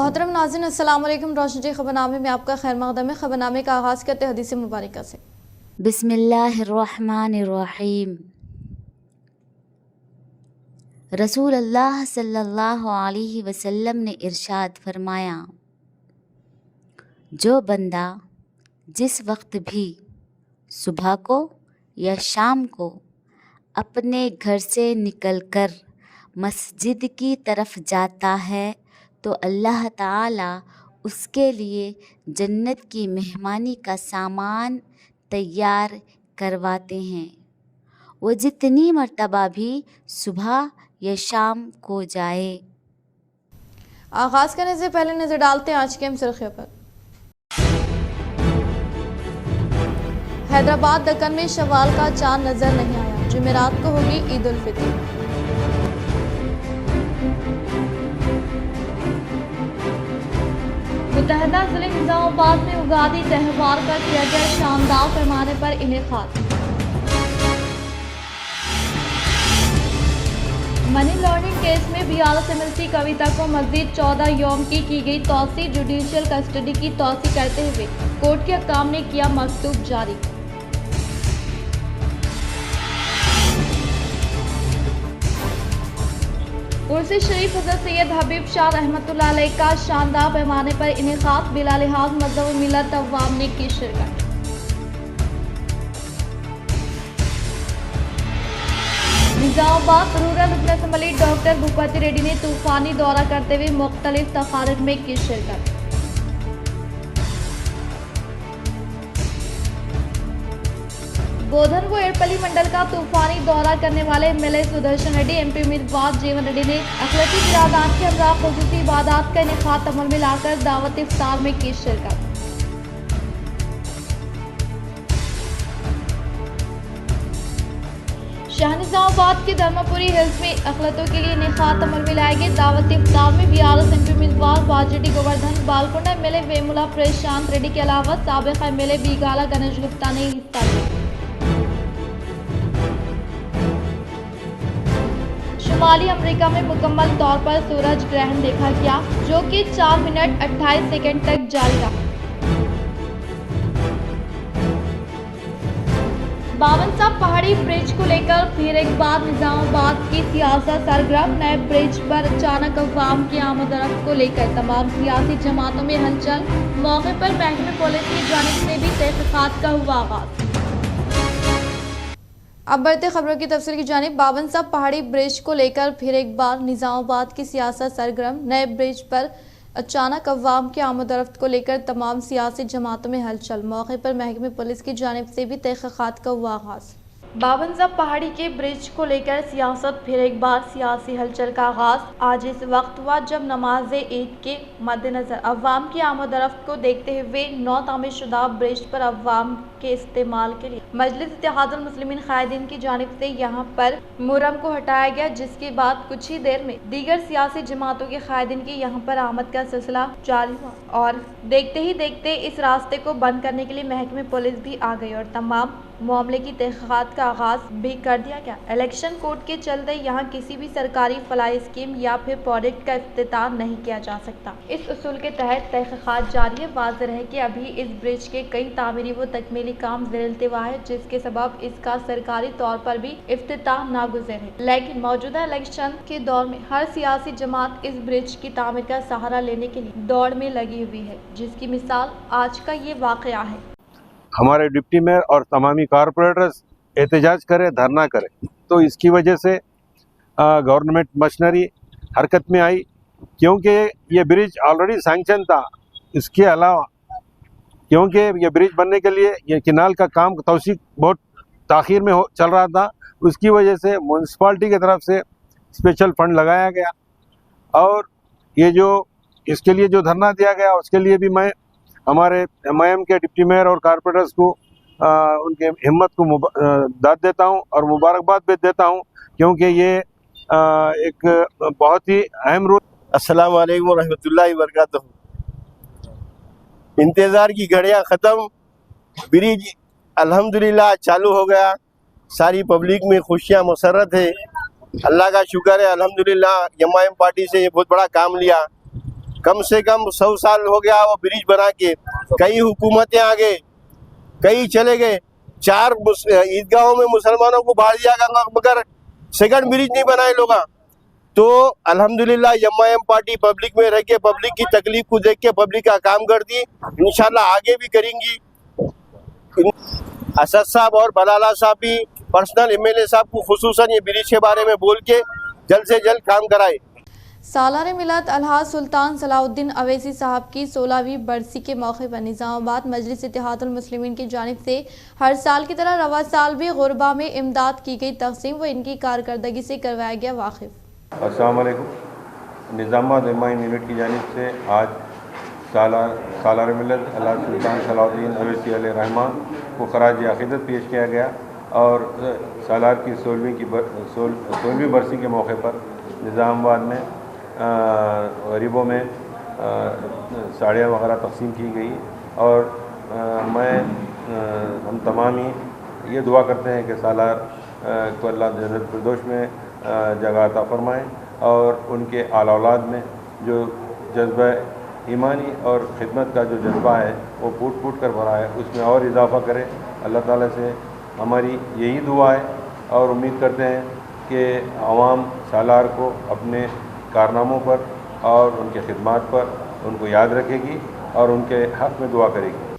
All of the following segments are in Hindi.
मोहतरम नाज़रीन अस्सलाम वालेकुम। रोशनी खबरनामे में आपका खैर मक़दम है। खबरनामे का आगाज़ करते हैं हदीस मुबारक से। बिस्मिल्लाहिर्रहमानिर्रहीम। रसूल अल्लाह सल्लल्लाहु अलैहि वसल्लम ने इरशाद फरमाया, जो बंदा जिस वक्त भी सुबह को या शाम को अपने घर से निकलकर मस्जिद की तरफ जाता है तो अल्लाह ताला उसके लिए जन्नत की मेहमानी का सामान तैयार करवाते हैं। वो जितनी मर्तबा भी सुबह या शाम को जाए। आगाज़ करने से पहले नज़र डालते हैं आज के सुर्खियों पर। हैदराबाद दक्कन में शवाल का चांद नजर नहीं आया, जुमेरात को होगी ईद उल फितर। मुत्तहदा जिले निजामाबाद में उगादी त्यौहार का किया गया शानदार पैमाने पर इनेकाद। मनी लॉन्ड्रिंग केस में BRS-MLC कविता को मज़ीद 14 यौम की गई तौसी। जुडिशियल कस्टडी की तौसी करते हुए कोर्ट के हकाम ने किया मकतूब जारी। उर्स शरीफ हज़रत सैयद हबीब शाह रहमतुल्लाह अलैह का शानदार पैमाने पर इनेकाद। बिला लिहाज मज़हब मिल्लत अवाम ने की शिरकत। निजामाबाद रूरल रुकन असम्बली डॉक्टर भूपति रेड्डी ने तूफानी दौरा करते हुए मुख्तलिफ तकारीर में की शिरकत। गोधन को एड़पल्ली मंडल का तूफानी दौरा करने वाले MLA सुदर्शन रेड्डी, MP उम्मीदवार जीवन रेड्डी ने अखिलती बिरादरान के हमरा खुसूसी इबादत का इनेकाद अमल में लाकर दावत इफ्तार में की शिरकत। शाहनिजामाबाद के धर्मपुरी हिल्स में अखलतों के लिए इनेकाद अमल में लाए गए दावत इफ्तार में BRS MP उम्मीदवार वाजिडी गोवर्धन, बालकोंडा MLA वेमुला प्रशांत रेड्डी के अलावा साबिक़ MLA बीगाला गणेश गुप्ता ने हिस्सा लिया। शुमाली अमेरिका में मुकम्मल तौर पर सूरज ग्रहण देखा गया, जो कि 4 मिनट 28 सेकंड तक जारी रहा। 52 पहाड़ी ब्रिज को लेकर फिर एक बार निजामाबाद की सियासत सरगर्म। नए ब्रिज पर अचानक अवाम की आमद-ओ-रफ्त को लेकर तमाम सियासी जमातों में हलचल। मौके पर महकमे पुलिस की जानिब से भी तहकीकात का हुआ आगाज। अब बढ़ते खबरों की तफसील की जानिब। 52 पहाड़ी ब्रिज को लेकर फिर एक बार निजामाबाद की सियासत सरगर्म। नए ब्रिज पर अचानक अवाम की आमद-ओ-रफ्त को लेकर तमाम सियासी जमातों में हलचल। मौके पर महकमे पुलिस की जानिब से भी तहकीकात का हुआ आगाज। 52 पहाड़ी के ब्रिज को लेकर सियासत फिर एक बार सियासी हलचल का आगाज आज इस वक्त हुआ जब नमाज ईद के मद्देनजर अवाम की आमद-ओ-रफ्त को देखते हुए नौ तामीर शुदा ब्रिज पर अवाम के इस्तेमाल के लिए मजलिस इत्तेहादुल मुस्लिमीन कायदीन की जानिब से यहाँ पर मुहर्रम को हटाया गया, जिसके बाद कुछ ही देर में दीगर सियासी जमातों के कायदीन की यहाँ पर आमद का सिलसिला जारी हुआ और देखते ही देखते इस रास्ते को बंद करने के लिए महकमे पुलिस भी आ गई और तमाम मामले की तहकीकात का आगाज भी कर दिया गया। इलेक्शन कोड के चलते यहाँ किसी भी सरकारी फलाही स्कीम या फिर प्रोजेक्ट का इफ्तिताह नहीं किया जा सकता। इस उसूल के तहत तहकीकात जारी है। वाज़ेह है कि अभी इस ब्रिज के कई तामीरी व तकमीली काम ज़ेर-ए-इल्तिवा है, जिसके सबब इसका सरकारी तौर पर भी इफ्तिताह नागुज़ेर है। लेकिन मौजूदा इलेक्शन के दौर में हर सियासी जमात इस ब्रिज की तामीर का सहारा लेने के लिए दौड़ में लगी हुई है, जिसकी मिसाल आज का ये वाक़या है। हमारे डिप्टी मेयर और तमामी कारपोरेटर्स एहतजाज करें, धरना करें, तो इसकी वजह से गवर्नमेंट मशीनरी हरकत में आई, क्योंकि ये ब्रिज ऑलरेडी सैंक्शन था। इसके अलावा क्योंकि ये ब्रिज बनने के लिए ये किनाल का काम तौसीक बहुत ताख़ीर में चल रहा था, उसकी वजह से म्यूनसिपाल्टी की तरफ से स्पेशल फंड लगाया गया और ये जो इसके लिए जो धरना दिया गया उसके लिए भी मैं हमारे MIM के डिप्टी मेयर और कारपोरेटर्स को उनके हिम्मत को दाद देता हूं और मुबारकबाद भी देता हूं, क्योंकि ये एक बहुत ही अहम रोल। अस्सलाम वालेकुम व रहमतुल्लाहि व बरकातहू। इंतज़ार की घड़ियां ख़त्म, ब्रिज अल्हम्दुलिल्लाह चालू हो गया। सारी पब्लिक में खुशियां मुसर्रत है। अल्लाह का शुक्र है, अल्हम्दुलिल्लाह MIM पार्टी से ये बहुत बड़ा काम लिया। कम से कम 100 साल हो गया वो ब्रिज बना के। कई हुकूमतें आ गए, कई चले गए, 4 ईदगाहों में मुसलमानों को बाढ़ दिया गया मगर सेकंड ब्रिज नहीं बनाए लोग। तो अल्हम्दुलिल्लाह एम पार्टी पब्लिक में रह के पब्लिक की तकलीफ को देख के पब्लिक का काम करती, इंशाल्लाह आगे भी करेंगी। असद साहब और बलाला साहब भी पर्सनल एमएलए साहब को खुसूसन ये ब्रिज के बारे में बोल के जल्द से जल्द काम कराए। सालार मिलाद अलहाज सुल्तान सलाउद्दीन अवैसी साहब की 16वीं बरसी के मौके पर निज़ामाबाद मजलिस इत्तेहादुल मुस्लिमीन की जानिब से हर साल की तरह रवा साल भी गुरबा में इमदाद की गई तकसीम व इनकी कारकर्दगी से करवाया गया वाकिफ। अस्सलाम वालेकुम। निज़ामाबाद इमाम यूनिट की जानिब से आज सालार मिलाद अलहाज सुल्तान सलाउद्दीन अवैसी अलैहिर्रहमान को खराज अक़ीदत पेश किया गया और सालार की 16वीं बरसी के मौके पर निज़ामाबाद में गरीबों में साड़ियाँ वगैरह तकसीम की गई। और हम तमाम ही ये दुआ करते हैं कि सालार को अल्लाह जन्नत फिरदौस में जगह अता फरमाएँ और उनके आला औलाद में जो जज्बा ईमानी और ख़िदमत का जो जज्बा है वो फूट फूट कर भरा है, उसमें और इजाफ़ा करे। अल्लाह ताला से हमारी यही दुआ है और उम्मीद करते हैं कि अवाम सालार को अपने कारनामों पर और उनके खिदमात पर उनको याद रखेगी और उनके हक़ में दुआ करेगी।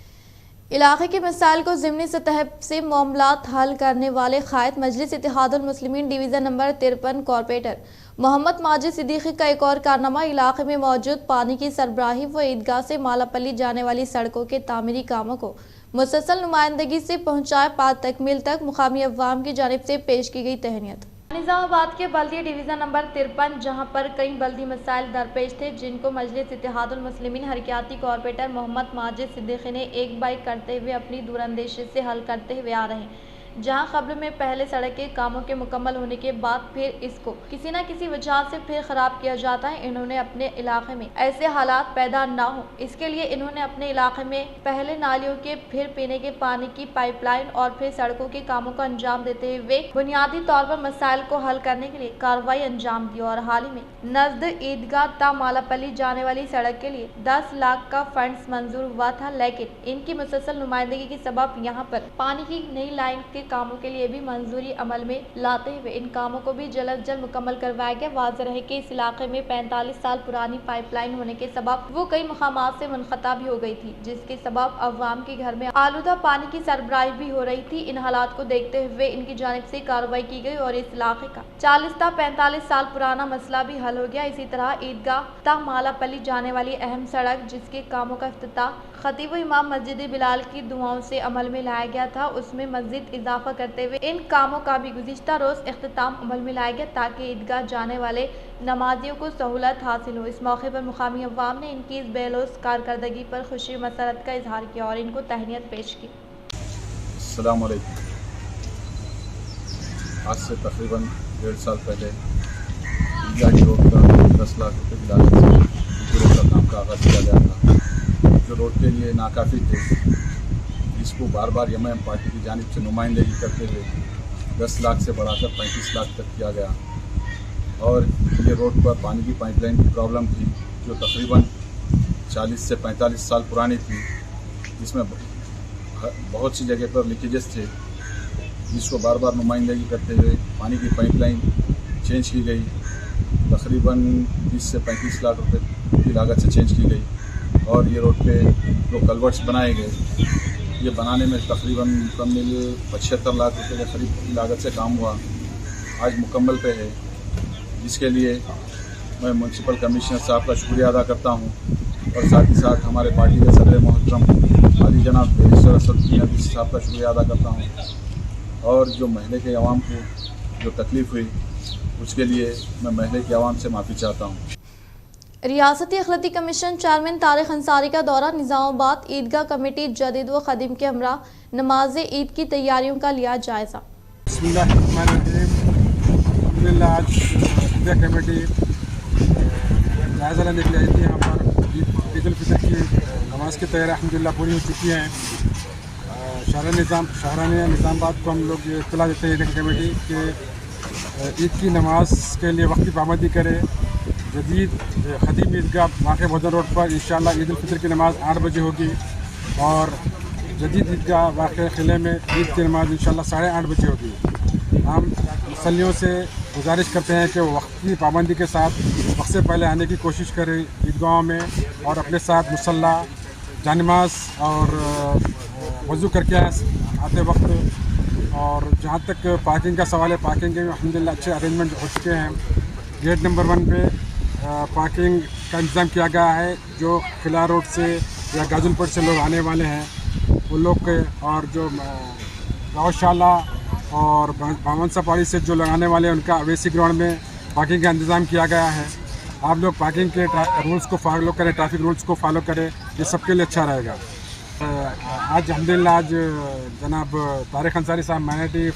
इलाके के मसाइल को ज़िमनी सतह से मामलात हल करने वाले क़ायद Majlis Ittehadul Muslimeen division number 53 corporator Mohammed Majid Siddiqui का एक और कारनामा इलाके में मौजूद पानी की सरबराही व ईदगाह से मालापल्ली जाने वाली सड़कों के तामीरी कामों को मुसलसल नुमाइंदगी से पहुँचाए पाद तकमील तक मुकामी अवाम की जानिब से पेश की गई तहनीत। निज़ामाबाद के बल्दिया डिवीज़न नंबर 53 जहां पर कई बल्दी मसाइल दरपेश थे जिनको मजलिस इत्तेहादुल मुस्लिमीन हरकियाती कॉरपोरेटर मोहम्मद माजिद सिद्दीकी ने एक बाइक करते हुए अपनी दूरंदेशी से हल करते हुए आ रहे हैं। जहां खबर में पहले सड़क के कामों के मुकम्मल होने के बाद फिर इसको किसी न किसी वजह से फिर ख़राब किया जाता है। इन्होंने अपने इलाके में ऐसे हालात पैदा ना हो इसके लिए इन्होंने अपने इलाके में पहले नालियों के फिर पीने के पानी की पाइपलाइन और फिर सड़कों के कामों को अंजाम देते हुए बुनियादी तौर पर मसाइल को हल करने के लिए कार्रवाई अंजाम दी। और हाल ही में नजद ईदगाह ता मालापल्ली जाने वाली सड़क के लिए 10 लाख का फंड्स मंजूर हुआ था, लेकिन इनकी मुसलसल नुमाइंदगी के सबब यहाँ पर पानी की नई लाइन के कामों के लिए भी मंजूरी अमल में लाते हुए इन कामों को भी जल्द मुकम्मल करवाया गया। वाज़ेह रहे कि इस इलाके में 45 साल पुरानी पाइपलाइन होने के सबब वो कई मकामात से मुनक़ता भी हो गई थी, जिसके सबब अवाम के घर में आलूदा पानी की सरबराही भी हो रही थी। इन हालात को देखते हुए इनकी जानिब से कार्रवाई की गई और इस इलाके का 40 ता 45 साल पुराना मसला भी हल हो गया। इसी तरह ईदगाह ता मालापल्ली जाने वाली अहम सड़क जिसके कामों का इफ्तिताह खतीब इमाम मस्जिद बिलाल की दुआओं से अमल में लाया गया था, उसमें मज़ीद इजाफा करते हुए इन कामों का भी गुज़िश्ता रोज़ इख्तिताम अमल में लाया गया ताकि ईदगाह जाने वाले नमाजियों को सहूलत हासिल हो। इस मौके पर मुकामी अवाम ने इनकी इस बेलौस कारकर्दगी पर खुशी मसरत का इजहार किया और इनको तहनीत पेश की। अस्सलाम वालेकुम। आज से तकरीबन 1.5 साल पहले ईदगाह की रोड का 10 लाख रुपये की लागत से रोड का काम का आगाज़ किया गया था, जो रोड के लिए नाकाफ़ी थे, जिसको बार बार एम पार्टी की जानिब से नुमाइंदगी करते हुए 10 लाख से बढ़ाकर 35 लाख तक किया गया। और ये रोड पर पानी की पाइपलाइन की प्रॉब्लम थी जो तकरीबन 40 से 45 साल पुरानी थी, जिसमें बहुत सी जगह पर लीकेजेस थे, जिसको बार बार नुमाइंदगी करते हुए पानी की पाइपलाइन चेंज की गई। तकरीबन 20 से 35 लाख रुपए की लागत से चेंज की गई। और ये रोड पे जो कलवर्ट्स बनाए गए, ये बनाने में तकरीबन मुकम्मल 75 लाख रुपए के करीब की लागत से काम हुआ, आज मुकम्मल पे है, जिसके लिए मैं म्यूनसिपल कमिश्नर साहब का शुक्रिया अदा करता हूँ और साथ ही साथ हमारे पार्टी के सदर मोहतरम आली जनाब बैरिस्टर असदुद्दीन अवीसी साहब का शुक्रिया अदा करता हूँ। और जो महल्ले के अवाम को जो तकलीफ़ हुई उसके लिए मैं महल्ले के अवाम से माफ़ी चाहता हूँ। रियासती अखिलती कमीशन चेयरमैन तारिक अंसारी का दौरा निज़ामाबाद ईदगाह कमेटी जदीद व ख़दीम के हमरा नमाज ईद की तैयारियों का लिया जायज़ा। आज ईदगाह कमेटी जायज़ा लेने के लिए आई थी। यहाँ पर ईद उल फितर की नमाज की तैयारी अल्हम्दुलिल्लाह पूरी हो चुकी हैं। शहराने निज़ामाबाद को हम लोग इत्तला देते हैं ईदगाह कमेटी के ईद की नमाज के लिए वक्ती पाबंदी करे, जदीद खदीम ईदगाह वाक़ भोजन रोड पर इंशाअल्लाह ईद उल फितर की नमाज़ 8 बजे होगी और जदीद ईदगाह वाक़ किले में ईद की नमाज़ इंशाअल्लाह 8:30 बजे होगी। हम मुसल्लियों से गुजारिश करते हैं कि वो वक्त की पाबंदी के साथ वक्त से पहले आने की कोशिश करें ईदगाहों में और अपने साथ मुसल्ला जानमाज़ और वज़ू करके आते वक्त। और जहाँ तक पार्किंग का सवाल है, पार्किंग के अल्हम्दुलिल्लाह अच्छे अरेंजमेंट हो चुके हैं। गेट नंबर 1 पे पार्किंग का इंतज़ाम किया गया है। जो किला रोड से या गाजुलपुर से लोग आने वाले हैं वो लोग के, और जो गौशाला और बावनसा पहाड़ी से जो लगाने वाले हैं उनका अवेसी ग्राउंड में पार्किंग का इंतज़ाम किया गया है। आप लोग पार्किंग के रूल्स को फॉलो करें, ट्रैफिक रूल्स को फॉलो करें, ये सबके लिए अच्छा रहेगा। आज अल्हम्दुलिल्लाह आज जनाब तारिक अंसारी साहब माइनॉरिटी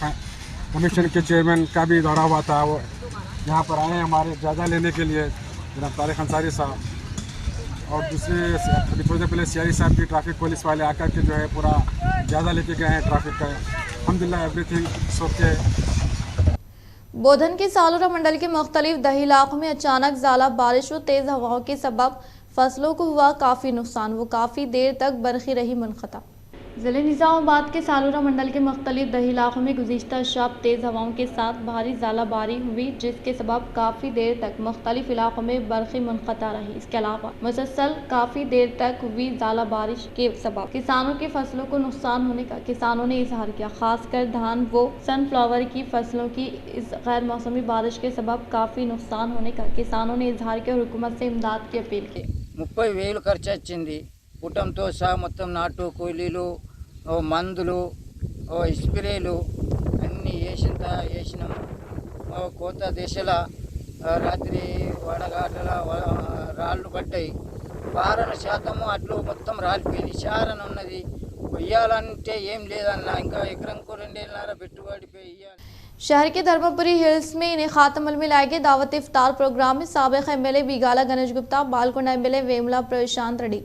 कमीशन के चेयरमैन का भी दौरा हुआ था। वो यहाँ पर आए हैं हमारे जायज़ा लेने के लिए, जनाब तारिक अंसारी साहब। और दूसरे अभी थोड़ी देर पहले सीआई साहब की ट्रैफिक पुलिस वाले आकर के जो है पूरा जायज़ा लेके गए हैं ट्रैफिक का। अल्हम्दुलिल्लाह एवरीथिंग ओके। बोधन के सालूरा मंडल के मुख्तलिफ दही इलाकों में अचानक ज़्यादा बारिश और तेज़ हवाओं के सबब फसलों को हुआ काफ़ी नुकसान। वो काफ़ी देर तक बरखी रही मुनक़ता। ज़िले निज़ामाबाद के सालूरा मंडल के मुख्तलिफ दही इलाकों में गुज़िश्ता शब तेज़ हवाओं के साथ भारी ज़ालाबारी हुई, जिसके सबब काफ़ी देर तक मुख्तलिफ इलाकों में बरखी मुनक़ता रही। इसके अलावा मुसलसल काफ़ी देर तक हुई ज़ालाबारिश के सबब किसानों की फसलों को नुकसान होने का किसानों ने इजहार किया। खासकर धान व सनफ्लावर की फसलों की इस गैर मौसमी बारिश के सबब काफ़ी नुकसान होने का किसानों ने इजहार किया और हुकूमत से इमदाद की अपील की। 30,000 ఖర్చు వచ్చింది। కుటుంబంతో సహా మొత్తం నాటు కూలీలు, మందులు, స్ప్రేలు అన్నీ వేసినాం। కోత దిశల రాత్రి వడగాటల రాళ్ళు పడ్డాయి। వారణ శాతము అట్లు మొత్తం రాలిపోయింది। చారణ ఉన్నది, కొయ్యాలంటే ఏం లేదన్న, ఇంకా ఎకరంకు 2.5 పెట్టుబడి ఇయ్యాలి। शहर के धर्मपुरी हिल्स में इनेखात अमल में लाए गए दावत इफ्तार प्रोग्राम में साबिक़ एमएलए बीगाला गणेश गुप्ता, बालकोंडा एमएलए वेमला प्रशांत रेड्डी,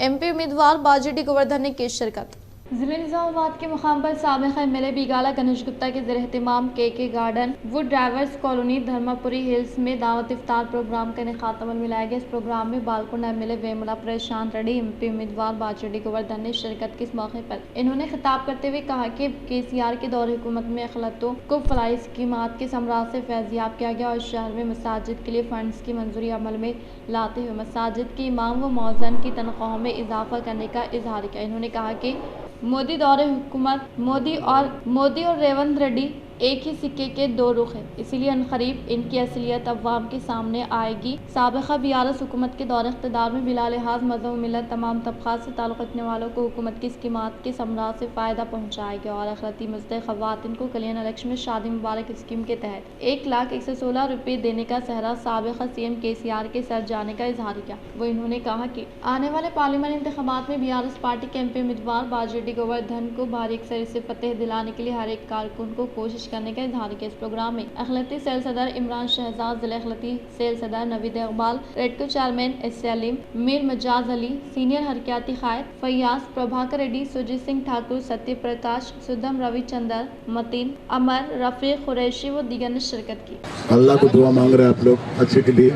एमपी उम्मीदवार बाजेडी गोवर्धन ने की शिरकत। जिले निज़ामाबाद के मुकाम पर साबिक़ एमएलए बीगाला गणेश गुप्ता के ज़ेर एहतमाम के garden wood drivers colony Dharmapuri hills में दावत इफ्तार प्रोग्राम का इनेखात अमल में लाया गया। इस प्रोग्राम में बालकोंडा एमएलए वेमला प्रशांत रेड्डी, एमपी उम्मीदवार बाजेडी गोवर्धन ने शिरकत की। इस मौके पर इन्होंने खिताब करते हुए कहा कि केसीआर के दौर हुकूमत में अखलतों को फलाई स्कीमात के समराज से फैज़याब किया गया और शहर में मसाजिद के लिए फंड्स की मंजूरी अमल में लाते हुए मसाजिद के इमाम व मौज़न की तनख्वाहों में इजाफा करने का इजहार किया। इन्होंने कहा कि मोदी दौरे हुकूमत मोदी और रेवंत रेड्डी एक ही सिक्के के 2 रुख हैं, इसीलिए अनकरीब इनकी असलियत अवाम के सामने आएगी। साबिक़ा बीआरएस हुकूमत के दौर इक़्तिदार में बिला लिहाज मज़हब मिलत तमाम तबक़ात से ताल्लुक़ रखने वालों को हुकूमत की स्कीमात के समराज से फ़ायदा पहुँचाया गया और अखलती मुस्तहिक़ ख़वातीन को कल्याण इलेक्शन में शादी मुबारक स्कीम के तहत 1,116 रुपये देने का सहरा साबिक़ा CM केसीआर के सर जाने का इजहार किया। वो इन्होंने कहा कि आने वाले पार्लियामेंट इंतख़ाबात में बीआरएस पार्टी के एमपी उम्मीदवार बाजेडी गोवर्धन को भारी अक्सरी से फतेह दिलाने के लिए हर एक कारकुन को कोशिश करने का इजहार किया। इस प्रोग्राम में अखिलती सेल सदर इमरान शहजाद, जिला अखिलती सेल सदर नवीद इकबाल, रेडको चेयरमैन सलीम, मीर मजाज अली, सीनियर हरकियाती कायद फैयाज, प्रभाकर रेड्डी, सुजीत सिंह ठाकुर, सत्य प्रकाश, सुदम रविचंदर, मतीन, अमर, रफीक कुरैशी व दीगर ने शिरकत की। अल्लाह को दुआ मांग रहे हैं आप लोग अच्छे के लिए,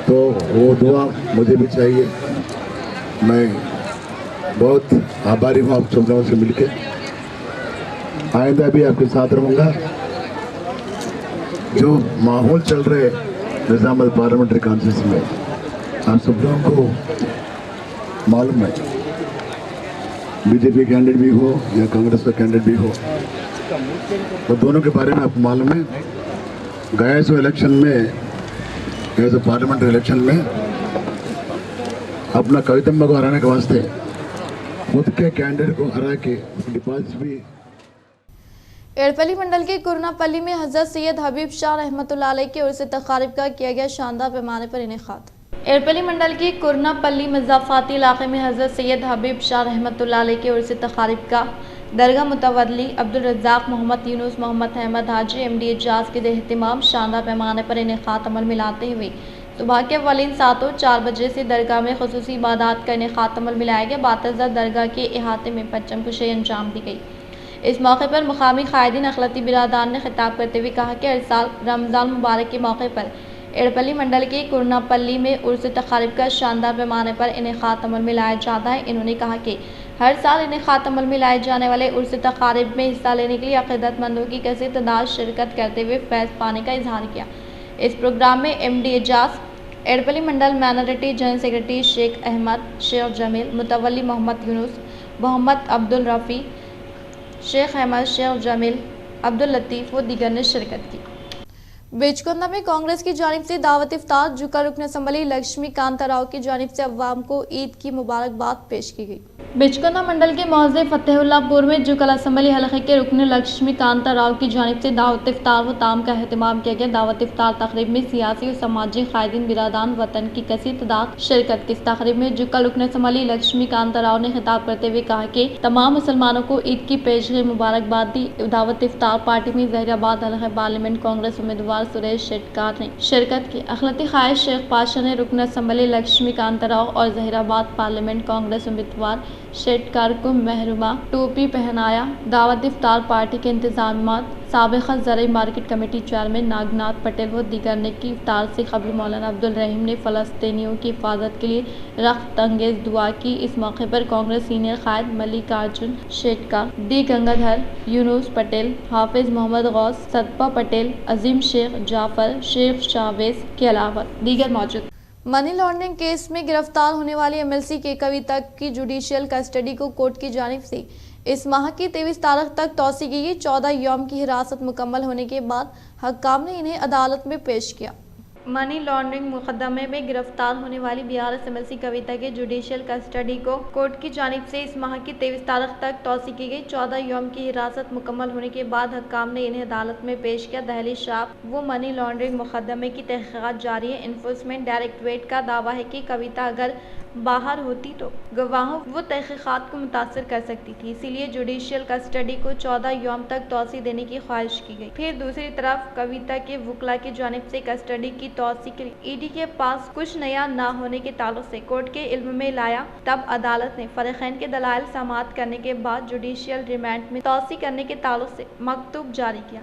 तो वो दुआ मुझे भी चाहिए। मैं बहुत आभारी हूँ आप सब लोगों से मिलके। आइंदा भी आपके साथ रहूँगा। जो माहौल चल रहे निज़ामाबाद पार्लियामेंट्री कॉन्स्टिट्यूंसी में आप सब लोगों को मालूम है, बीजेपी कैंडिडेट भी हो या कांग्रेस का कैंडिडेट भी हो, तो दोनों के बारे में आपको मालूम है। गए सो इलेक्शन में, गए सो पार्लियामेंट्री इलेक्शन में अपना कवितम्मा को हराने के वास्ते खुद के कैंडिडेट को हरा के डिपॉजिट भी। एड़पल्ली मंडल के कुरनापल्ली में हज़रत सैयद हबीब शाह रहमतुल्लाह अलैह की ओर से तक़ारीब का किया गया शानदार पैमाने पर इनेकाद। एड़पल्ली मंडल के कुरनापल्ली मज़ाफ़ाती इलाके में हज़रत सैयद हबीब शाह रहमतुल्लाह अलैह की ओर से तक़ारीब का दरगाह मुतवल्ली अब्दुल रज़्ज़ाक़ मोहम्मद यूनुस मोहम्मद अहमद हाजी MD एजाज के एहतमाम शानदार पैमाने पर इनेकाद अमल में लाते हुए सुबह के अवलिन सातों 4 बजे से दरगाह में ख़ुसूसी इबादत का इनेकाद अमल में लाया गया। बातज़ा दरगाह के अहाते में परचम कुशी अंजाम दी गई। इस मौके पर मुकामी कायदीन अखलती बिरादान ने खिताब करते हुए कहा कि हर साल रमज़ान मुबारक के मौके पर एड़पल्ली मंडल के कुरनापल्ली में उर्स तकारीब का शानदार पैमाने पर इनेकाद अमल में लाया जाता है। इन्होंने कहा कि हर साल इनेकाद अमल में लाए जाने वाले उर्स तकारीब में हिस्सा लेने के लिए अक़ीदतमंदों की कसीर तादाद शिरकत करते हुए फैज़ पाने का इजहार किया। इस प्रोग्राम में MD Ejaz, Edapalli mandal minority general secretary Sheikh Ahmed, Sheikh Jameel, मुतवल्ली मोहम्मद यूनुस, मोहम्मद अब्दुल रफ़ी, शेख अहमद, शेख जमील, अब्दुल लतीफ़ व दीगर ने शिरकत की। बेचकुंदा में कांग्रेस की जानिब से दावत इफ्तार, जुका रुकन असम्बली लक्ष्मी कांता राव की जानिब से अवाम को ईद की मुबारकबाद पेश की गई। बेचकुंदा मंडल के मौज़े फतेहुल्लाहपुर में जुकल असम्बली हलक़े के रुकन लक्ष्मी कांता राव की जानिब से दावत इफ्तार व ताम का अहतमाम किया गया। दावत इफ्तार तकरीब में सियासी और समाजी कायदीन बिरादान वतन की कसीर तादाद शिरकत की। इस तकरीब में जुकल रुकन असम्बली लक्ष्मी कांता राव ने खिताब करते हुए कहा कि तमाम मुसलमानों को ईद की पेशगी मुबारकबाद दी। दावत इफ्तार पार्टी में ज़हीराबाद हलक़ा पार्लियामेंट कांग्रेस उम्मीदवार सुरेश शेटकार ने शिरकत की। अखिलती ख्वाहिश शेख पाशा ने रुकन असम्बली लक्ष्मी कांता राव और ज़हीराबाद पार्लियामेंट कांग्रेस उम्मीदवार शेटकार को महरूमा टोपी पहनाया। दावत इफ्तार पार्टी के इंतजामात साबिक़ा ज़राई market committee chairman Nagnath Patel व दीगर ने की। इफ्तार से कबल मौलाना अब्दुल रहीम ने फ़लस्तीनियों की हिफाजत के लिए रख्त अंगेज़ दुआ की। इस मौके पर कांग्रेस सीनियर कायद मल्लिकार्जुन शेटकार, डी गंगाधर, यूनुस पटेल, हाफिज मोहम्मद गौस, सतपा पटेल, अजीम शेख जाफर, शेख शावेज के अलावा दीगर मौजूद। मनी लॉन्ड्रिंग केस में गिरफ्तार होने वाली MLC के कविता की जुडिशियल कस्टडी को कोर्ट की जानिब से इस माह की 23 तारीख तक तौसी की गई। 14 यौम की हिरासत मुकम्मल होने के बाद हक्काम ने इन्हें अदालत में पेश किया। मनी लॉन्ड्रिंग मुकदमे में गिरफ्तार होने वाली BRS MLC कविता के जुडिशियल कस्टडी को कोर्ट की जानिब से इस माह की 23 तारीख तक तौसी की गई। 14 यौम की हिरासत मुकम्मल होने के बाद हक्काम ने इन्हें अदालत में पेश किया। दहली शाप वो मनी लॉन्ड्रिंग मुकदमे की तहकीकात जारी है। इन्फोर्समेंट डायरेक्टरेट का दावा है कि कविता अगर बाहर होती तो गवाहों वो तहकीकात को मुतासर कर सकती थी, इसीलिए जुडिशियल कस्टडी को 14 यौम तक तौसी देने की ख्वाहिश की गई। फिर दूसरी तरफ कविता के वकला की जानिब से कस्टडी की तौसी के लिए ED के पास कुछ नया ना होने के ताल्लुक से कोर्ट के इल्म में लाया। तब अदालत ने फरीक़ैन के दलाइल समाअत करने के बाद जुडिशियल रिमांड में तौसी करने के ताल्लुक से मकतूब जारी किया।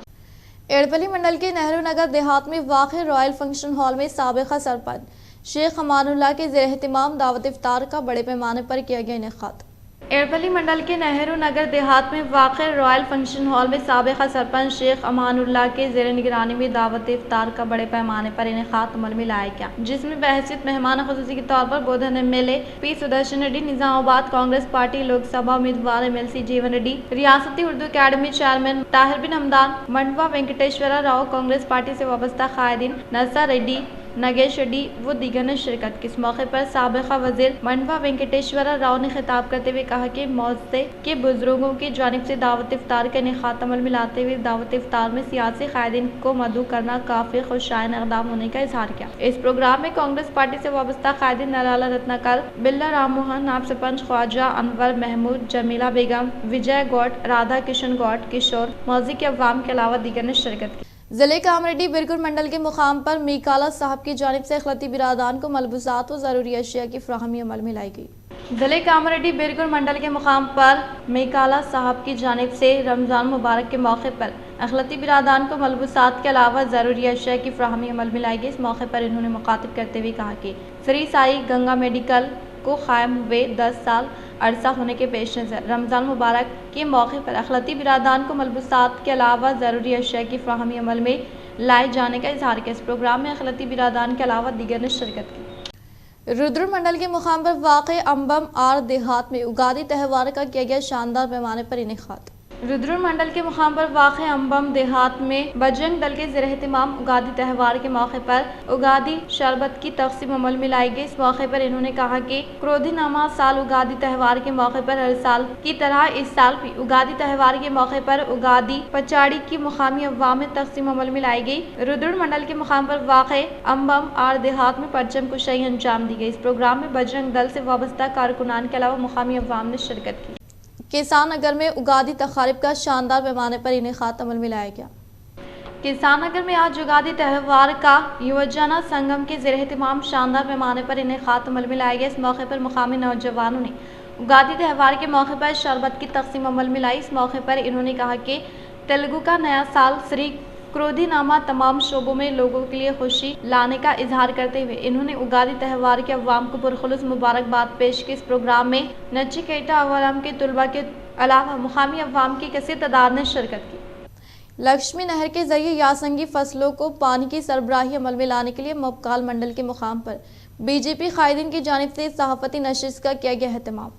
एड़पल्ली मंडल के नेहरू नगर देहात में वाक़ रॉयल फंक्शन हॉल में साबिक़ा सरपंच शेख अमानुल्लाह के ज़ेर-ए-एहतिमाम दावत इफ्तार का बड़े पैमाने पर किया गया इनेकाद। एड़पल्ली मंडल के नेहरू नगर देहात में वाक़ रॉयल फंक्शन हॉल में साबिक़ा सरपंच शेख अमानुल्लाह के ज़ेर निगरानी में दावत इफ्तार का बड़े पैमाने पर इनेकाद अमल में लाया गया, जिसमें बहैसियत मेहमान ख़ुसूसी के तौर पर बोधन MLA P Sudarshan Reddy, Nizamabad Congress party Lok Sabha उम्मीदवार MLC जीवन रेड्डी, रियासती उर्दू अकेडमी चेयरमैन ताहिर बिन हमदान, मंडवा वेंकटेश्वरा राव, कांग्रेस पार्टी से वाबस्ता कायदीन नज़र रेड्डी, नगेश रेड्डी वो दीगर ने शिरकत की। इस मौके पर साबिक़ा वज़ीर मंडवा वेंकटेश्वरा राव ने खिताब करते हुए कहा कि मौज़े के बुजुर्गों की जानिब से दावत इफ्तार का इनेकाद अमल में लाते हुए दावत इफ्तार में सियासी कायदीन को मदऊ करना काफ़ी खुशाइन इक़दाम होने का इजहार किया। इस प्रोग्राम में कांग्रेस पार्टी से वाबस्ता कायदीन नराला रत्नाकर, बिल्ला राम मोहन, नायब सरपंच ख्वाजा अनवर महमूद, जमीला बेगम, विजय गौड़, राधा किशन गौड़, किशोर, मौज़े के अवाम के अलावा दीगर ने शिरकत की। ज़िले कामरेड्डी बिरकुर मंडल के मुकाम पर मीकाला साहब की जानिब से अखलती बिरादान को मलबूसात व ज़रूरी अशिया की फ़राहमी अमल में लाई गई। ज़िले कामरेड्डी बिरकुर मंडल के मुकाम पर मीकाला साहब की जानिब से रमज़ान मुबारक के मौके पर अखलती बिरादान को मलबूसात के अलावा ज़रूरी अशिया की फ़राहमी अमल में लाई गई। इस मौके पर इन्होंने मुखातिब करते हुए कहा कि श्री साई गंगा मेडिकल को कायम हुए 10 साल अरसा होने के पेश नज़र रमज़ान मुबारक के मौके पर अखलती बिरादान को मलबूसात के अलावा ज़रूरी अशिया की फ़राहमी अमल में लाए जाने का इजहार किया। इस प्रोग्राम में अखलती बिरादान के अलावा दीगर ने शिरकत की। रुद्र मंडल के मुकाम पर वाक़ अंबम आर देहात में उगादी त्यौहार का किया गया शानदार पैमाने पर इनेकाद। रुद्र मंडल के मुकाम पर वाक़ अंबम देहात में बजरंग दल के ज़ेर-ए-एहतिमाम उगादी त्यौहार के मौके पर उगादी शरबत की तक़सीम अमल में लाई गई। इस मौके पर इन्होंने कहा कि क्रोधी नामा साल उगादी त्यौहार के मौके पर हर साल की तरह इस साल भी उगादी त्यौहार के मौके पर उगादी पचाड़ी की मुकामी अवाम में तक़सीम अमल में लाई गई। रुद्र मंडल के मुकाम पर वाक़ अंबम आर देहात में परचम कुशाई अंजाम दी गई। इस प्रोग्राम में बजरंग दल से वाबस्ता कारकुनान के अलावा मुकामी अवाम ने शिरकत की। किसान नगर में उगादी तकारीब का शानदार पैमाने पर इनेकाद अमल में लाया गया। किसान नगर में आज उगादी त्यौहार का युवजना संगम के ज़ेर-ए-एहतिमाम शानदार पैमाने पर इनेकाद अमल में लाया गया। इस मौके पर मुकामी नौजवानों ने उगादी त्यौहार के मौके पर शरबत की तक़सीम अमल में लाई। इस मौके पर इन्होंने कहा कि तेलुगु का नया साल श्री क्रोधीनामा तमाम शोबों में लोगों के लिए खुशी लाने का इजहार करते हुए इन्होंने उगादी त्यौहार के अवाम को पुरखुलूस मुबारकबाद पेश की। इस प्रोग्राम में नचिकेता अवाम के तुलबा के अलावा मुकामी अवाम की कसीर तादाद ने शिरकत की। लक्ष्मी नहर के जरिए यासंगी फसलों को पानी की सरबराही अमल में लाने के लिए मबकाल मंडल के मुकाम पर बीजेपी कायदीन की जानिब से सहाफती नशिस्त का किया गया एहतमाम।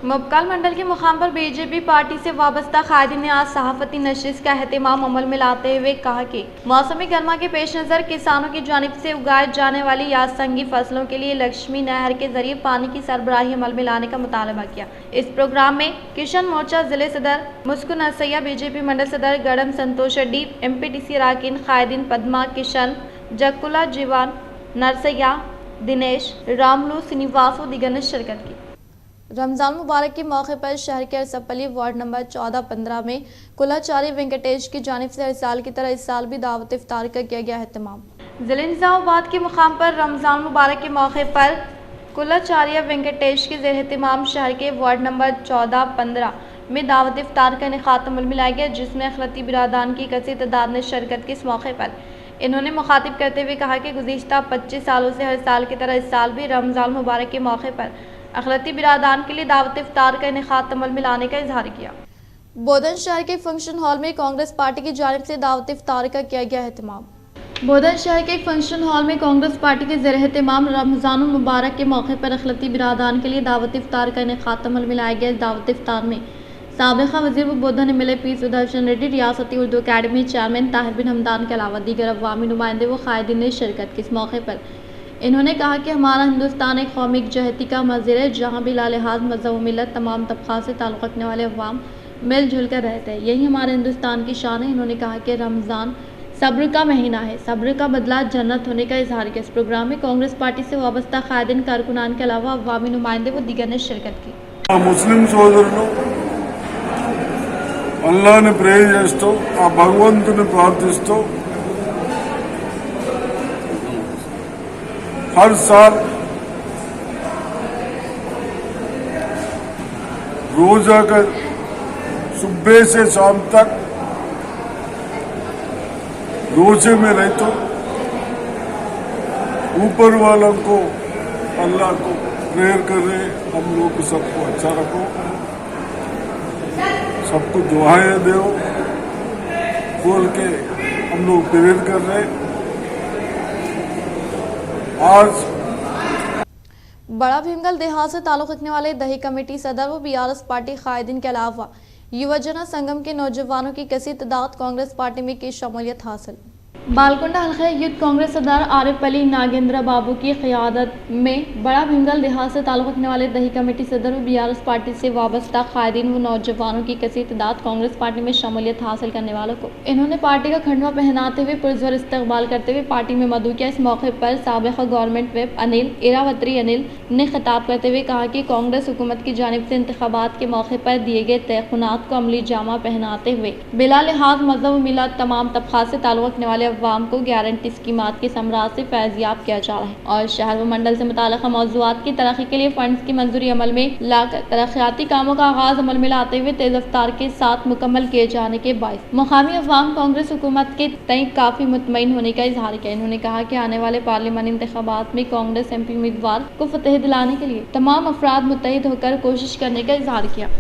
मबकाल मंडल के मुकाम पर बीजेपी पार्टी से वाबस्ता कायदीन ने आज सहाफती नशिस्त का एहतमाम अमल में लाते हुए कहा कि मौसमी गर्मा के पेश नज़र किसानों की जानिब से उगाए जाने वाली यासंगी फसलों के लिए लक्ष्मी नहर के जरिए पानी की सरबराही अमल में लाने का मुतालबा किया। इस प्रोग्राम में किशन मोर्चा जिले सदर मुस्कुन नरसैया, बीजेपी मंडल सदर गड़म संतोष रेड्डी, MPTC अरकान कायदीन पद्मा, किशन जक्कुला, जीवान नरसैया, दिनेश, रामलू, श्रीनिवास व दिगर ने शिरकत की। रमज़ान मुबारक के मौके पर शहर के अरसपल्ली वार्ड नंबर 14-15 में कुलाचार्य वेंकटेश की जानिब से हर साल की तरह इस साल भी दावत इफ्तार का किया गया एहतमाम। जिले निज़ामाबाद के मुकाम पर रमज़ान मुबारक के मौके पर कुलाचार्य वेंकटेश के ज़ेर एहतमाम शहर के वार्ड नंबर 14-15 में दावत इफ्तार का इनेकाद अमल में लाया गया, जिसमें अखलती बिरादान की कसीर तादाद ने शिरकत की। इस मौके पर इन्होंने मुखातिब करते हुए कहा कि गुज़िश्ता 25 सालों से हर साल की तरह इस साल भी रमज़ान मुबारक के मौके पर अखलती बिरादान के लिए दावत इफ्तार का इनेकाद अमल में लाने का इजहार किया। बोधन शहर के फंक्शन हॉल में कांग्रेस पार्टी की जानिब से दावत इफ्तार का किया गया एहतमाम। बोधन शहर के एक फंक्शन हॉल में कांग्रेस पार्टी के ज़ेर एहतमाम रमज़ान मुबारक के मौके पर अखलती बिरादान के लिए दावत इफ्तार का इनेकाद अमल में लाया गया। इस दावत इफ्तार में साबिक़ा वज़ीर व बोधन MLA पी सुदर्शन रेड्डी, रियासती उर्दू अकेडमी चेयरमैन ताहिर बिन हमदान के अलावा दीगर अवामी नुमाइंदे व कायदीन ने शिरकत की। इस मौके पर इन्होंने कहा कि हमारा हिंदुस्तान एक कौमी यकजहती का मंज़िल है, जहाँ बिला लिहाज मज़हब व मिलत तमाम तबक़ात से ताल्लुक़ रखने वाले अवाम मिलजुल कर रहते हैं। यही हमारे हिंदुस्तान की शान है। इन्होंने कहा कि रमज़ान सब्र का महीना है, सब्र का बदला जन्नत होने का इजहार किया। इस प्रोग्राम में कांग्रेस पार्टी से वाबस्ता कायदीन कारकुनान के अलावा अवामी नुमाइंदे व दीगर ने शिरकत की। मुस्लिम సోదరులు అల్లాహ్ని ప్రే చేస్తూ ఆ భగవంతుని ప్రార్థిస్తూ हर साल रोजा का सुबह से शाम तक रोजे में रहते ऊपर वालों को अल्लाह को प्रेयर कर रहे, हम लोग सबको अच्छा रखो, सबको दुआएं दो बोल के हम लोग प्रेयर कर रहे। आज बड़ा भीमगल देहात से ताल्लुक़ रखने वाले दही कमेटी सदर व BRS पार्टी कायदीन के अलावा युवजना संगम के नौजवानों की कसीर तादाद कांग्रेस पार्टी में की शमूलियत हासिल। बालकुंडा हल्का यूथ कांग्रेस सदर आरिफ अली नागेंद्र बाबू की क़यादत में बड़ा भीमगल देहात से ताल्लुक़ रखने वाले दही कमेटी सदर व BRS पार्टी से वाबस्ता कायदीन व नौजवानों की कसीर तादाद कांग्रेस पार्टी में शमूलियत हासिल करने वालों को इन्होंने पार्टी का खंडवा पहनाते हुए पुरज़ोर इस्तकबाल करते हुए पार्टी में मदऊ किया। इस मौके पर साबिक़ा गवर्नमेंट व्हिप अनिल इरावत्री अनिल ने खिताब करते हुए कहा कि कांग्रेस हुकूमत की जानिब से इंतखाबात के मौके पर दिए गए तयक़ुनात को अमली जामा पहनाते हुए बिला लिहाज मज़हब व मिलत तमाम तबक़ात से ताल्लुक़ रखने वाले अवाम को गारंटी स्कीमात के समराज से फैज़याब किया जा रहा है और शहर व मंडल से मुताल्लिक़ मौज़ूआत की तरक्की के लिए फंड्स की मंजूरी अमल में लाकर तरक्याती कामों का आगाज अमल में लाते हुए तेज़ रफ्तार के साथ मुकम्मल किए जाने के बायस मुकामी अवाम कांग्रेस हुकूमत के तय काफ़ी मुतमईन होने का इजहार किया। इन्होंने कहा कि आने वाले पार्लियामानी इंतखाबात में कांग्रेस MP उम्मीदवार को फतेह दिलाने के लिए तमाम अफराद मुत्तहिद होकर कोशिश करने का इजहार किया।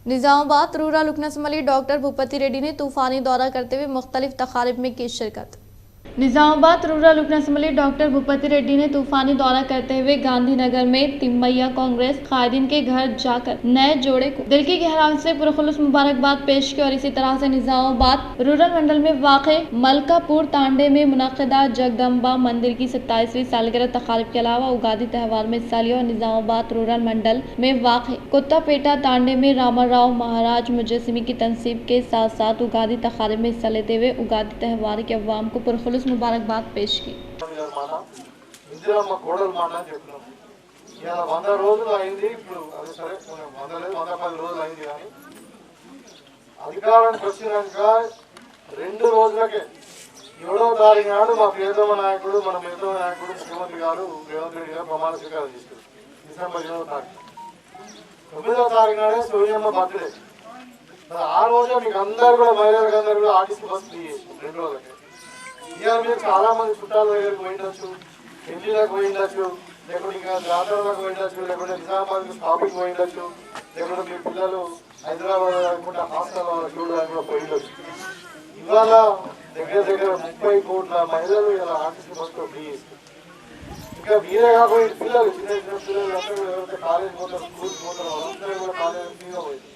निज़ामाबाद रूरल रुकन असम्बली डॉक्टर भूपति रेड्डी ने तूफ़ानी दौरा करते हुए मुख्तलिफ तकारीब में की शिरकत। निज़ामाबाद रूरल रुकन असम्बली डॉक्टर भूपति रेड्डी ने तूफ़ानी दौरा करते हुए गांधीनगर में तिम्मैया कांग्रेस कायदीन के घर जाकर नए जोड़े को दिल की गहराई से पुरखुलूस मुबारकबाद पेश की और इसी तरह से निज़ामाबाद रूरल मंडल में वाक़े मलकापुर तांडे में मुनक़दा जगदम्बा मंदिर की 27वीं सालगिरह तकारीब के अलावा उगादी त्यौहार में हिस्सा लिया और निज़ामाबाद रूरल मंडल में वाक़े कुत्तापेटा तांडे में रामाराव महाराज मुजस्सिमी की तनसीब के साथ साथ उगादी तकारीब में हिस्सा लेते हुए उगादी त्यौहार के अवाम को पुरखुलूस मुबारकबाद पेश की। అధికారానికి వచ్చినాక 2 రోజులకే 7వ తారీఖు నాడు మా ప్రియతమ నాయకుడు మన ప్రియతమ నాయకుడు ముఖ్యమంత్రి గారు రేవంత్ రెడ్డి గారు ప్రమాణ స్వీకారం చేశారు. డిసెంబర్ 7వ తారీఖు 9వ తారీఖు నాడే సోనియమ్మ బర్త్డే మరి ఆ రోజు మీకు అందరు కూడా మహిళలకు అందరూ కూడా ఆర్టీసీ బస్ ఫ్రీ చేసింది 2 రోజులకి. ఇవాళ మీరు చాలా మంది చుట్టాల దగ్గరికి పోయిండొచ్చు, పెళ్లిలకు పోయిండొచ్చు, లేకుంటే ఇంకా జాతరలకు పోయిండొచ్చు, లేకుంటే నిజామాబాద్కి షాపింగ్ పోయిండొచ్చు, లేకుంటే మీ పిల్లలు హైదరాబాద్ అనుకుంటే హాస్టల్లో చూడడానికి కూడా పోయిండొచ్చు. ఇవాళ దగ్గర 30 కోట్ల మహిళలు ఇలా ఆర్టీసీ బస్సులో ఫ్రీ చేస్తారు. ఇంకా మీరే కాకుండా పిల్లలు చిన్న చిన్న పిల్లలు అందరూ ఎవరైతే కాలేజ్ పోతారు, స్కూల్కి పోతారు, వాళ్ళందరూ కూడా కాలేజ్ ఫ్రీగా పోయింది.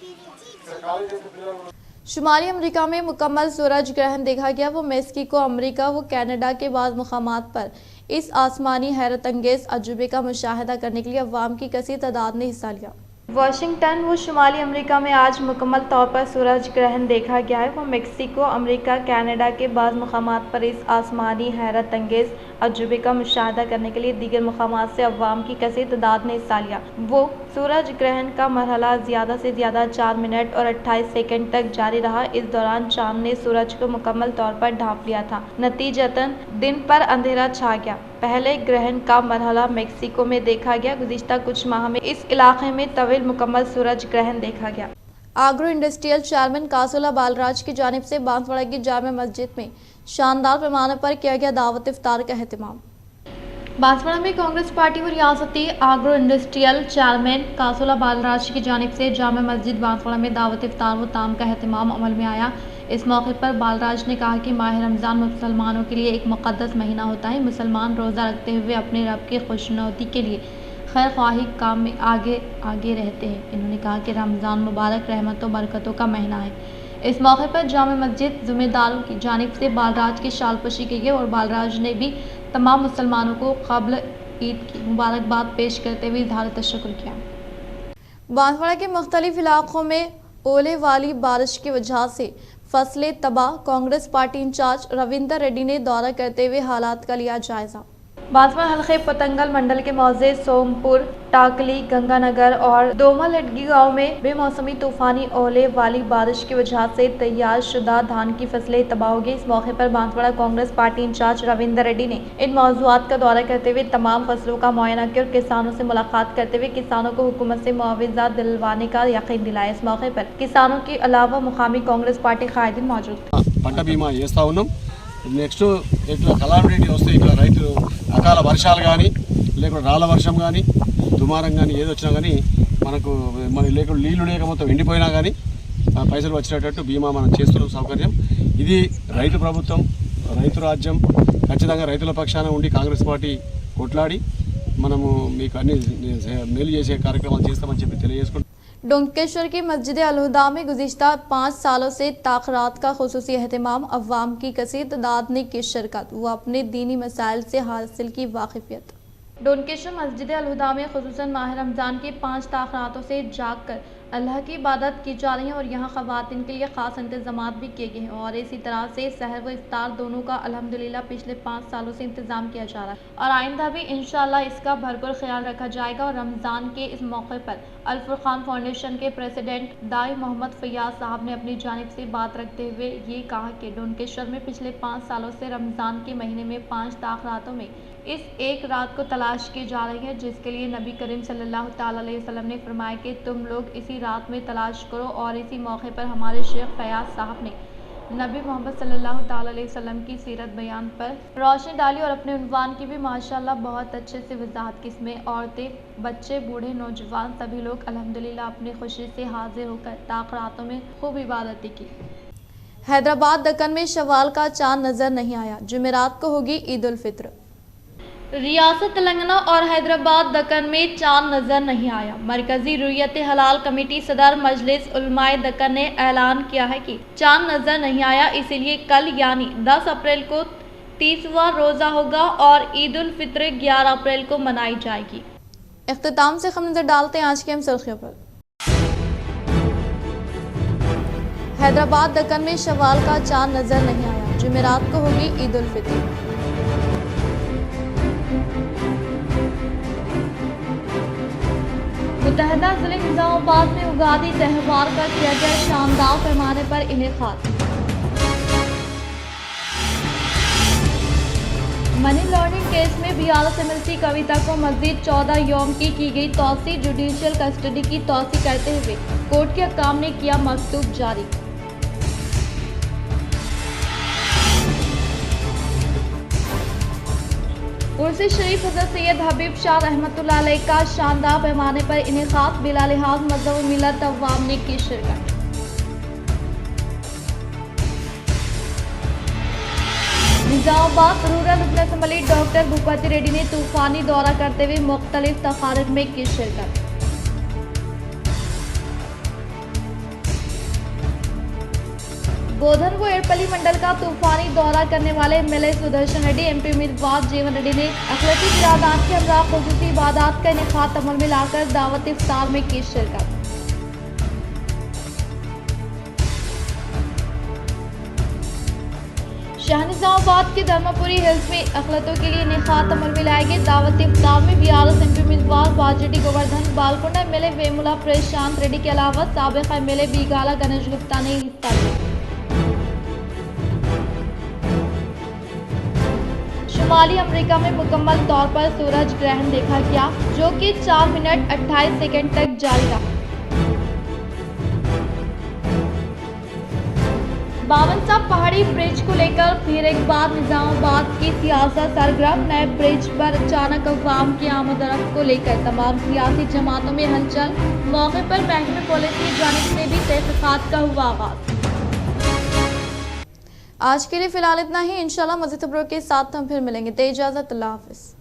ఇక్కడ కాలేజ్ చేసే పిల్లలు शुमाली अमेरिका में मुकम्मल सूरज ग्रहण देखा गया। वो मेक्सिको, अमेरिका व कनाडा के बाद मुकामात पर इस आसमानी हैरत अंगेज अजूबे का मुशाहिदा करने के लिए अवाम की कसी तादाद ने हिस्सा लिया। वाशिंगटन व शुमाली अमेरिका में आज मुकम्मल तौर पर सूरज ग्रहण देखा गया है। वो मेक्सिको, अमेरिका, कनाडा के बाद मुकामात पर इस आसमानी हैरत अंगेज अजूबे का मुशाहिदा करने के लिए दीगर मुकामात से अवाम की कसी तादाद ने हिस्सा लिया। वो सूरज ग्रहण का मरहला ज़्यादा से ज़्यादा 4 मिनट और 28 सेकंड तक जारी रहा। इस दौरान चांद ने सूरज को मुकम्मल तौर पर ढांप लिया था। नतीजतन दिन पर अंधेरा छा गया। पहले ग्रहण का मरहला मेक्सिको में देखा गया। गुज़िश्ता कुछ माह में इस इलाके में तवील मुकम्मल सूरज ग्रहण देखा गया। आग्रो इंडस्ट्रियल चेयरमैन कासोला बालराज की जानिब से बांसवाड़ा की जामे मस्जिद में शानदार पैमाने पर किया गया दावत इफ्तार का एहतमाम। बांसवाड़ा में कांग्रेस पार्टी व रियासती आग्रो इंडस्ट्रियल चेयरमैन कासोला बालराज की जानिब से जामे मस्जिद बांसवाड़ा में दावत इफ्तार व ताम का एहतमाम अमल में आया। इस मौके पर बालराज ने कहा कि माह रमज़ान मुसलमानों के लिए एक मुक़द्दस महीना होता है। मुसलमान रोज़ा रखते हुए अपने रब की खुशनुदी के लिए खैर ख्वाही काम में आगे रहते हैं। इन्होंने कहा कि रमज़ान मुबारक रहमतों बरकतों का महीना है। इस मौके पर जामे मस्जिद ज़िम्मेदारों की जानिब से बालराज की शालपोशी की गई और बालराज ने भी तमाम मुसलमानों को क़ब्ल ईद की मुबारकबाद पेश करते हुए इज़हार तशक्कुर किया। बांसवाड़ा के मुख्तलिफ इलाकों में ओले वाली बारिश की वजह से फसलें तबाह। कांग्रेस पार्टी इंचार्ज रविंदर रेड्डी ने दौरा करते हुए हालात का लिया जायजा। बांसवाड़ा हल्के पतंगल मंडल के मौजे सोमपुर, टाकली, गंगानगर और दोमा लटगी गाँव में बेमौसमी तूफानी ओले वाली बारिश की वजह से तैयार शुदा धान की फसलें तबाह हो गई। इस मौके पर बांसवाड़ा कांग्रेस पार्टी इंचार्ज रविंदर रेड्डी ने इन मौज़ूआत का दौरा करते हुए तमाम फसलों का मुआयना किया और किसानों से मुलाकात करते हुए किसानों को हुकूमत से मुआवजा दिलवाने का यकीन दिलाया। इस मौके पर किसानों के अलावा मुकामी कांग्रेस पार्टी कायदीन मौजूद थे। పంట బీమా చేస్తూ ఉన్నాం. నెక్స్ట్ ఇట్లా కలామిటీ వస్తే ఇట్లా రైతులు అకాల వర్షాలు కానీ లేకుంటే రాళ్ళ వర్షం కానీ దుమారం కానీ ఏది వచ్చినా కానీ మనకు లేకుండా నీళ్లు లేక మొత్తం ఎండిపోయినా కానీ పైసలు వచ్చేటట్టు బీమా మనం చేస్తున్న సౌకర్యం ఇది. రైతు ప్రభుత్వం, రైతు రాజ్యం, ఖచ్చితంగా రైతుల పక్షాన ఉండి కాంగ్రెస్ పార్టీ కొట్లాడి మనము మీకు అన్ని మేలు చేసే కార్యక్రమాలు చేస్తామని చెప్పి తెలియజేసుకుంటాం. डोंकेश्वर की मस्जिद अलहुदा में गुज़िश्ता 5 सालों से ताक़रात का खुसूसी अहतमाम। अवाम की कसीर तादाद ने की शिरकत व अपने दीनी मसाइल से हासिल की वाक़िफ़ियत। डोंकेश्वर मस्जिद अलहुदा में खुसूसन माह रमज़ान के 5 ताक़रातों से जाग कर अल्लाह की इबादत की जा रही है और यहाँ ख़वातीन के लिए ख़ास इंतज़ामात भी किए गए हैं और इसी तरह से सहर व इफ्तार दोनों का अल्हम्दुलिल्लाह पिछले 5 सालों से इंतज़ाम किया जा रहा है और आइंदा भी इंशाअल्लाह इसका भरपूर ख्याल रखा जाएगा। और रमज़ान के इस मौके पर अल फुरक़ान फाउंडेशन के प्रेसिडेंट दाई मोहम्मद फैयाज साहब ने अपनी जानिब से बात रखते हुए ये कहा कि डोंकेश्वर में पिछले 5 सालों से रमज़ान के महीने में 5 ताक़रातों में इस एक रात को तलाश की जा रही है, जिसके लिए नबी करीम सल्लल्लाहु ताला अलैहि वसल्लम ने फरमाया कि तुम लोग इसी रात में तलाश करो। और इसी मौके पर हमारे शेख फयाज साहब ने नबी मोहम्मद सल्लल्लाहु ताला अलैहि वसल्लम की सीरत बयान पर रोशनी डाली और अपने उन्वान की भी माशाल्लाह बहुत अच्छे से वजाहत की। इसमें औरतें, बच्चे, बूढ़े, नौजवान सभी लोग अल्हम्दुलिल्लाह अपनी खुशी से हाजिर होकर ताक़रातों में खूब इबादतें की। हैदराबाद दक्कन में शवाल का चांद नजर नहीं आया। जुमेरात को होगी ईद उल फित्र। रियासत तेलंगाना और हैदराबाद दक्कन में चांद नजर नहीं आया। मरकजी रुयत हलाल कमेटी सदर मजलिस उलमाए दक्कन ने ऐलान किया है कि चांद नजर नहीं आया, इसीलिए कल यानी 10 अप्रैल को 30वां रोज़ा होगा और ईद उल फित्र 11 अप्रैल को मनाई जाएगी। इख्तिताम से हम नजर डालते हैं आज की हम सुर्खियों पर। हैदराबाद दक्कन में शवाल का चांद नजर नहीं आया। जुमेरात को होगी ईद उल फित्र। मुतहदा ज़िले निज़ामाबाद में उगादी त्यौहार का किया गया शानदार पैमाने पर इनेकाद। मनी लॉन्ड्रिंग केस में बियाला से मिलती कविता को मज़ीद 14 यौम की गई तौसी। जुडिशल कस्टडी की तौसी करते हुए कोर्ट के हकाम ने किया मकतूब जारी। उर्स शरीफ हज़रत सैयद हबीब शाह रहमतुल्लाह अलैह का शानदार पैमाने पर इनेकाद, बिला लिहाज मज़हब मिलत अवाम ने की शिरकत। निजामाबाद रूरल रुकन असम्बली डॉक्टर भूपति रेड्डी ने तूफानी दौरा करते हुए मुख्तलिफ तकारीर में की शिरकत। बोधन व एड़पल्ली मंडल का तूफानी दौरा करने वाले एमएलए सुदर्शन रेड्डी, एमपी उम्मीदवार जीवन रेड्डी ने अखलाकी बिरादान के हमरा खुसूसी इबादत का इनेकाद अमल में लाकर दावत इफ्तार में की शिरकत। शाहनिजामाबाद के धर्मपुरी हिल्स में अखलतों के लिए इनेकाद अमल में लाए गए दावत इफ्तार में बीआरएस एमपी उम्मीदवार वाजेडी गोवर्धन, बालकोंडा एमएलए वेमुला प्रशांत रेड्डी के अलावा साबिक एमएलए बीगाला गणेश गुप्ता ने हिस्सा लिया। शुमाली अमेरिका में मुकम्मल तौर पर सूरज ग्रहण देखा गया, जो कि 4 मिनट 28 सेकंड तक जारी रहा। 52 पहाड़ी ब्रिज को लेकर फिर एक बार निजामाबाद की सियासत सरगर्म। नए ब्रिज पर अचानक अवाम की आमदरफ्त को लेकर तमाम सियासी जमातों में हलचल। मौके पर महकमे पुलिस की जानिब से भी तहकीकात का हुआ आगाज। आज के लिए फिलहाल इतना ही। इंशाल्लाह मज़ीद खबरों के साथ हम फिर मिलेंगे। दे इजाज़त, अल्लाह हाफ़िज़।